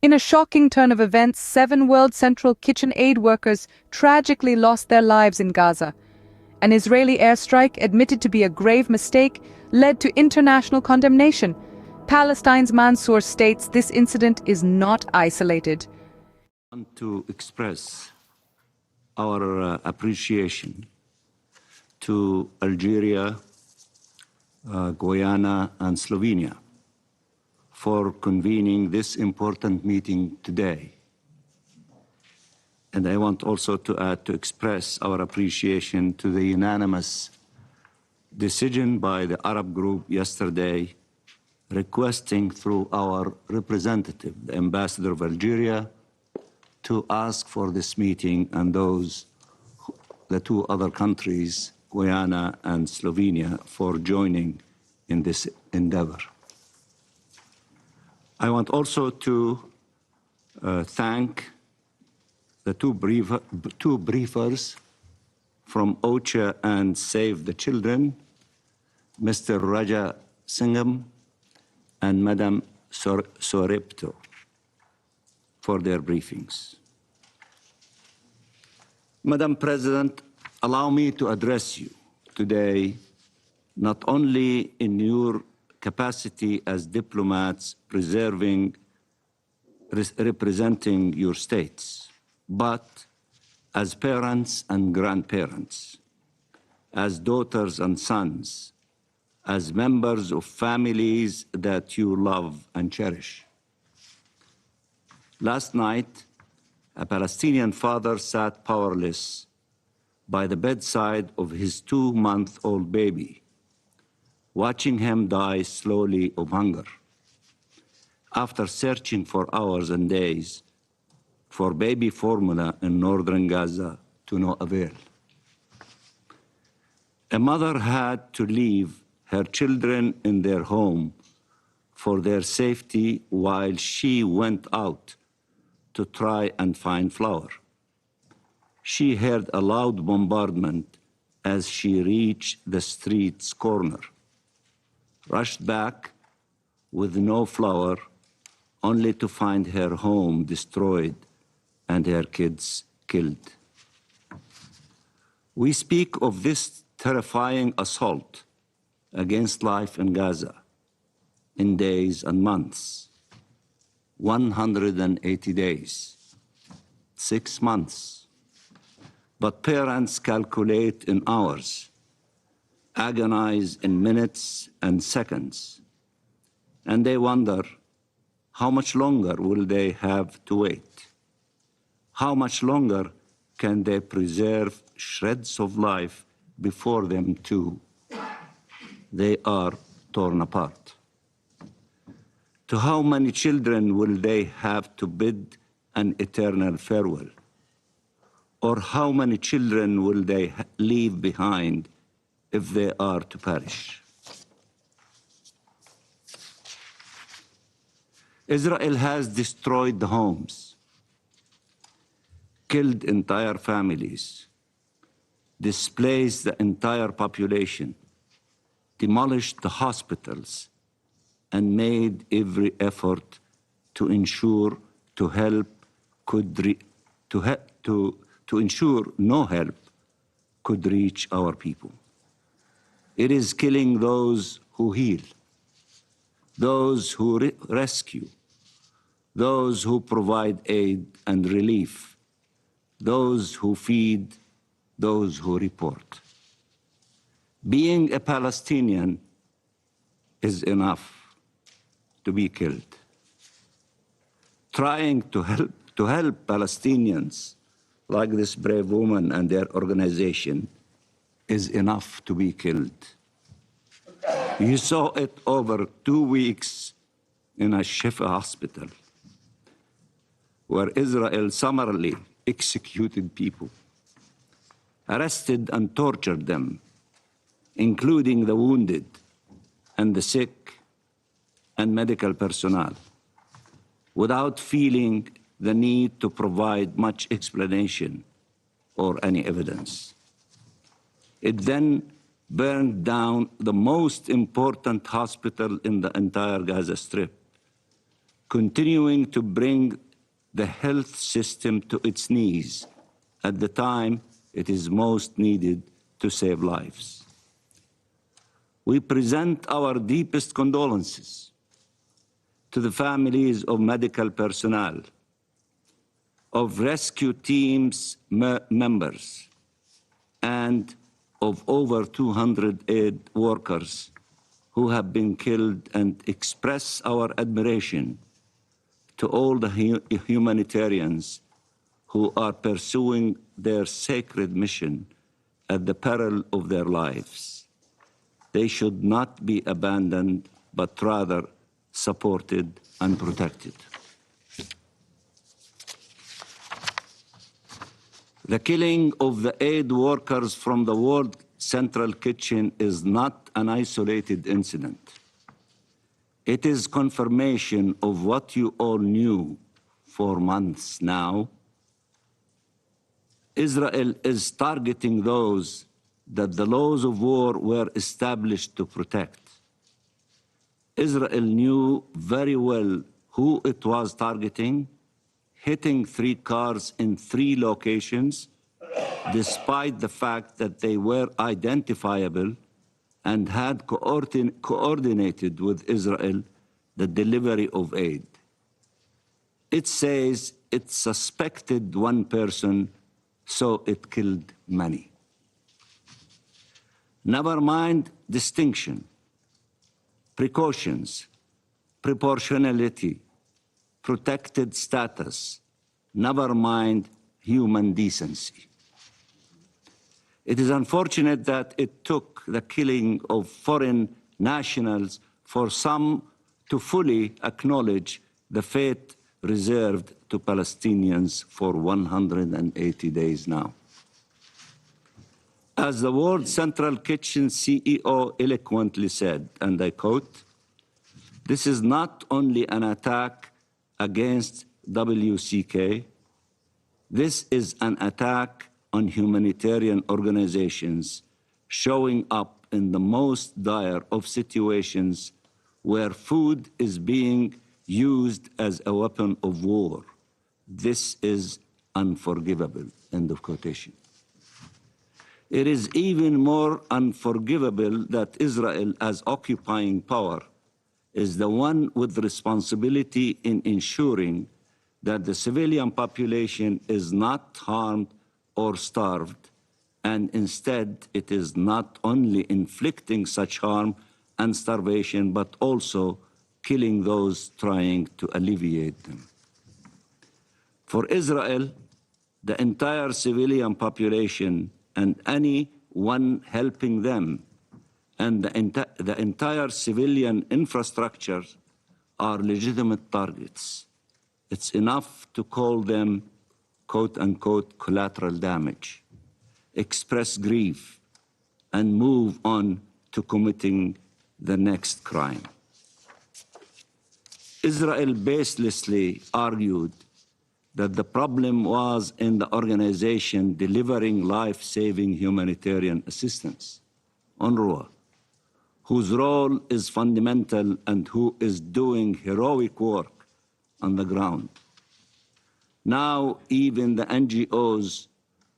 In a shocking turn of events, 7 World Central Kitchen aid workers tragically lost their lives in Gaza. An Israeli airstrike, admitted to be a grave mistake, led to international condemnation. Palestine's Mansour states this incident is not isolated. I want to express our appreciation to Algeria, Guyana, and Slovenia for convening this important meeting today. And I want also to add to express our appreciation to the unanimous decision by the Arab group yesterday requesting through our representative, the ambassador of Algeria, to ask for this meeting and the 2 other countries, Guyana and Slovenia, for joining in this endeavor. I want also to thank the two briefers from OCHA and Save the Children, Mr. Raja Singham and Madam Sorepto, for their briefings. Madam President, allow me to address you today not only in your capacity as diplomats representing your states, but as parents and grandparents, as daughters and sons, as members of families that you love and cherish. Last night, a Palestinian father sat powerless by the bedside of his 2-month-old baby, watching him die slowly of hunger. After searching for hours and days for baby formula in northern Gaza to no avail. A mother had to leave her children in their home for their safety while she went out to try and find flour. She heard a loud bombardment as she reached the street's corner, rushed back with no flour, only to find her home destroyed and her kids killed. We speak of this terrifying assault against life in Gaza in days and months, 180 days, 6 months. But parents calculate in hours, agonize in minutes and seconds, and they wonder, how much longer will they have to wait? How much longer can they preserve shreds of life before them too? They are torn apart. To how many children will they have to bid an eternal farewell? Or how many children will they leave behind if they are to perish? Israel has destroyed the homes, killed entire families, displaced the entire population, demolished the hospitals, and made every effort to ensure no help could reach our people. It is killing those who heal, those who rescue, those who provide aid and relief, those who feed, those who report. Being a Palestinian is enough to be killed. Trying to help Palestinians like this brave woman and their organization is enough to be killed. You saw it over 2 weeks in al-Shifa hospital, where Israel summarily executed people, arrested and tortured them, including the wounded and the sick and medical personnel, without feeling the need to provide much explanation or any evidence. It then burned down the most important hospital in the entire Gaza Strip, continuing to bring the health system to its knees at the time it is most needed to save lives. We present our deepest condolences to the families of medical personnel, of rescue teams members, and of over 200 aid workers who have been killed, and express our admiration to all the humanitarians who are pursuing their sacred mission at the peril of their lives. They should not be abandoned, but rather supported and protected. The killing of the aid workers from the World Central Kitchen is not an isolated incident. It is confirmation of what you all knew for months now. Israel is targeting those that the laws of war were established to protect. Israel knew very well who it was targeting, hitting 3 cars in 3 locations, despite the fact that they were identifiable and had coordinated with Israel the delivery of aid. It says it suspected 1 person, so it killed many. Never mind distinction, precautions, proportionality, protected status, never mind human decency. It is unfortunate that it took the killing of foreign nationals for some to fully acknowledge the fate reserved to Palestinians for 180 days now. As the World Central Kitchen CEO eloquently said, and I quote, "This is not only an attack against WCK, this is an attack on humanitarian organizations showing up in the most dire of situations where food is being used as a weapon of war. This is unforgivable," end of quotation. It is even more unforgivable that Israel, as occupying power, is the one with responsibility in ensuring that the civilian population is not harmed or starved, and instead it is not only inflicting such harm and starvation, but also killing those trying to alleviate them. For Israel, the entire civilian population and anyone helping them and the entire civilian infrastructure are legitimate targets. It's enough to call them, quote unquote, collateral damage, express grief, and move on to committing the next crime. Israel baselessly argued that the problem was in the organization delivering life-saving humanitarian assistance, UNRWA, whose role is fundamental and who is doing heroic work on the ground. Now, even the NGOs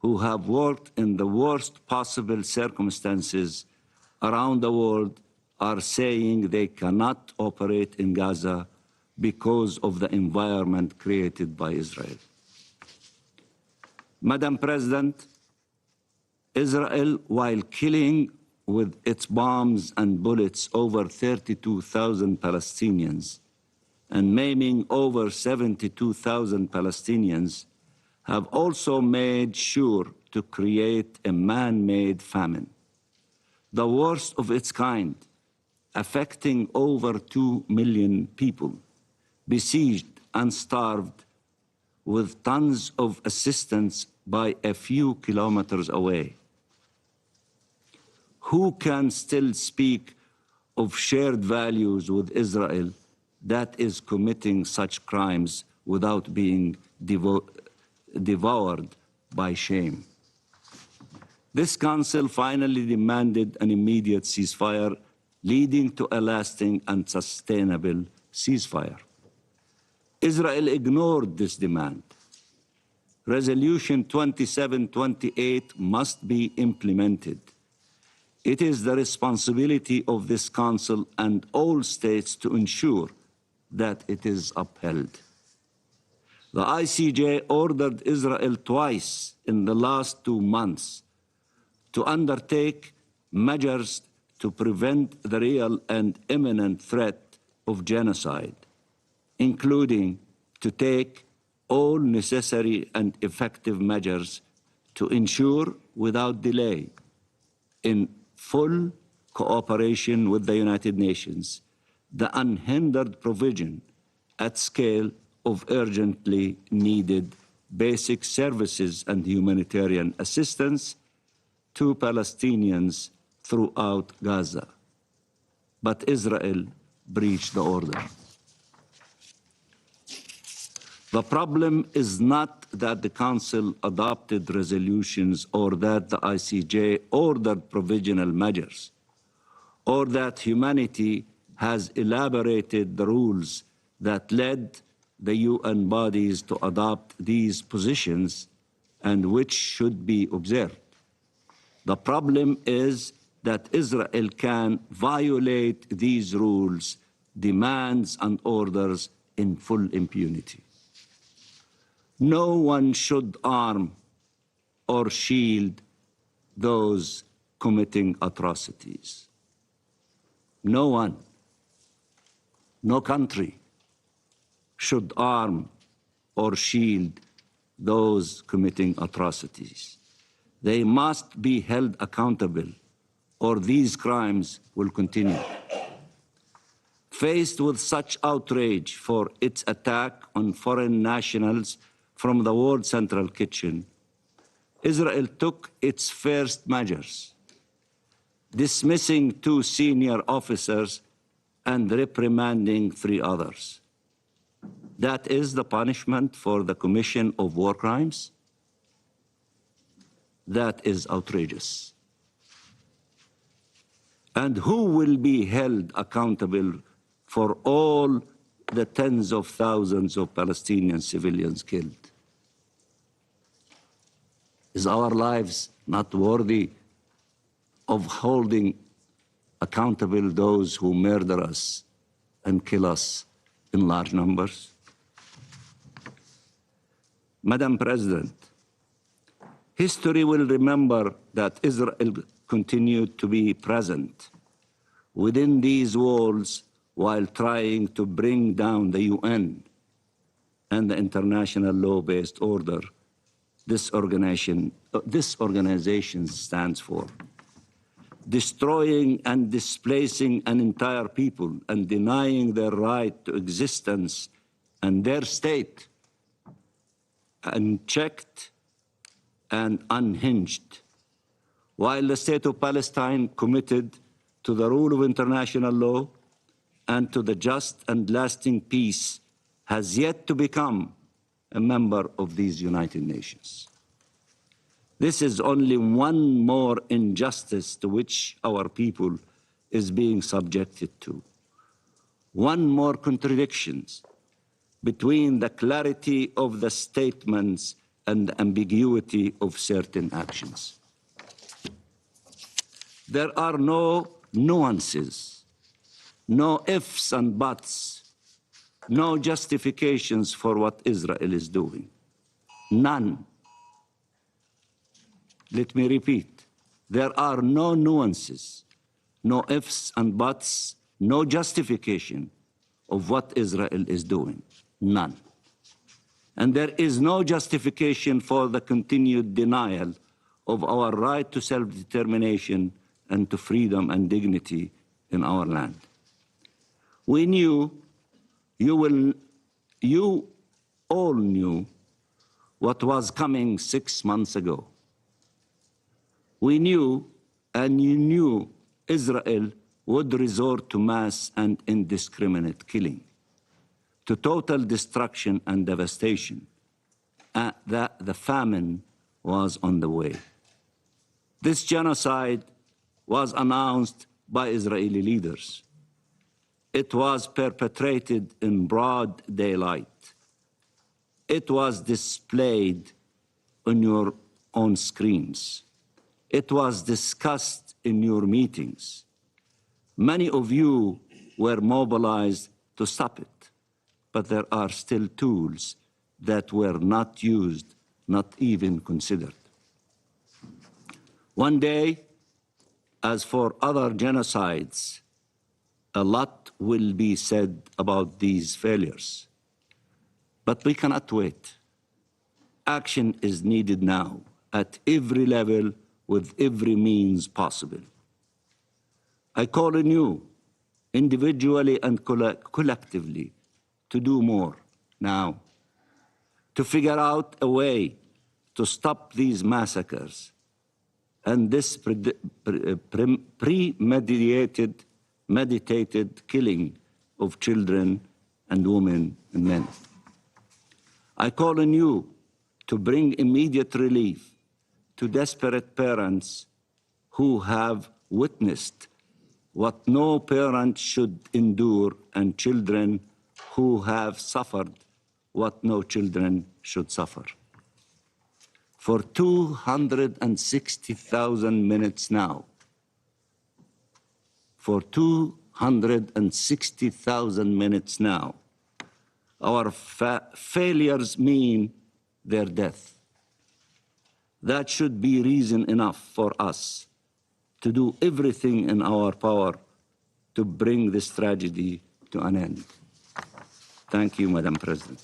who have worked in the worst possible circumstances around the world are saying they cannot operate in Gaza because of the environment created by Israel. Madam President, Israel, while killing with its bombs and bullets over 32,000 Palestinians and maiming over 72,000 Palestinians, have also made sure to create a man-made famine, the worst of its kind, affecting over 2 million people, besieged and starved, with tons of assistance by a few kilometers away. Who can still speak of shared values with Israel that is committing such crimes without being devoured by shame? This council finally demanded an immediate ceasefire, leading to a lasting and sustainable ceasefire. Israel ignored this demand. Resolution 2728 must be implemented. It is the responsibility of this Council and all states to ensure that it is upheld. The ICJ ordered Israel twice in the last 2 months to undertake measures to prevent the real and imminent threat of genocide, including to take all necessary and effective measures to ensure without delay, in full cooperation with the United Nations, the unhindered provision at scale of urgently needed basic services and humanitarian assistance to Palestinians throughout Gaza. But Israel breached the order. The problem is not that the Council adopted resolutions or that the ICJ ordered provisional measures, or that humanity has elaborated the rules that led the UN bodies to adopt these positions and which should be observed. The problem is that Israel can violate these rules, demands, and orders in full impunity. No one should arm or shield those committing atrocities. No one, no country should arm or shield those committing atrocities. They must be held accountable, or these crimes will continue. Faced with such outrage for its attack on foreign nationals from the World Central Kitchen, Israel took its first measures, dismissing 2 senior officers and reprimanding 3 others. That is the punishment for the commission of war crimes? That is outrageous. And who will be held accountable for all the tens of thousands of Palestinian civilians killed? Is our lives not worthy of holding accountable those who murder us and kill us in large numbers? Madam President, history will remember that Israel continued to be present within these walls while trying to bring down the UN and the international law-based order this organization stands for, destroying and displacing an entire people and denying their right to existence and their state, unchecked and unhinged, while the state of Palestine, committed to the rule of international law and to the just and lasting peace, has yet to become a member of these United Nations. This is only one more injustice to which our people is being subjected to. One more contradiction between the clarity of the statements and the ambiguity of certain actions. There are no nuances, no ifs and buts, no justifications for what Israel is doing. None. Let me repeat. There are no nuances, no ifs and buts, no justification of what Israel is doing. None. And there is no justification for the continued denial of our right to self-determination and to freedom and dignity in our land. We knew, you all knew what was coming 6 months ago. We knew, and you knew, Israel would resort to mass and indiscriminate killing, to total destruction and devastation, that the famine was on the way. This genocide was announced by Israeli leaders. It was perpetrated in broad daylight. It was displayed on your own screens. It was discussed in your meetings. Many of you were mobilized to stop it, but there are still tools that were not used, not even considered. One day, as for other genocides, a lot will be said about these failures. But we cannot wait. Action is needed now, at every level, with every means possible. I call on you, individually and collectively, to do more now, to figure out a way to stop these massacres and this meditated killing of children and women and men. I call on you to bring immediate relief to desperate parents who have witnessed what no parent should endure, and children who have suffered what no children should suffer. For 260,000 minutes now, for 260,000 minutes now, our failures mean their death. That should be reason enough for us to do everything in our power to bring this tragedy to an end. Thank you, Madam President.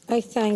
I thank